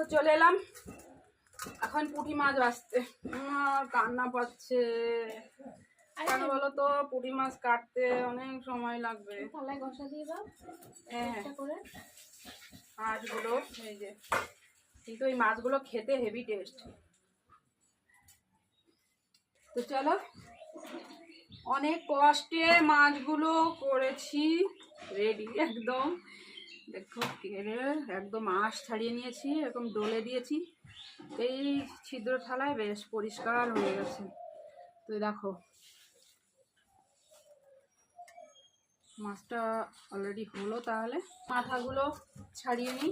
তো চলে এলাম এখন পুঁটি মাছ বাছতে। কান্না পাচ্ছে কেন বলো তো? পুঁটি মাছ কাটতে অনেক সময় লাগবে। থালায় ঘষা দিয়ে দাও করে মাছগুলো। এই যে, কিন্তু এই মাছগুলো খেতে হেভি টেস্ট। তো চলো, অনেক কষ্টে মাছগুলো করেছি রেডি একদম। দেখো কেড়ে একদম আঁশ ছাড়িয়ে নিয়েছি, এরকম ডলে দিয়েছি। এই ছিদ্র থালায় বেশ পরিষ্কার হয়ে গেছে। তো দেখো মাছটা অলরেডি হলো। তাহলে মাথাগুলো ছাড়িয়ে নিই।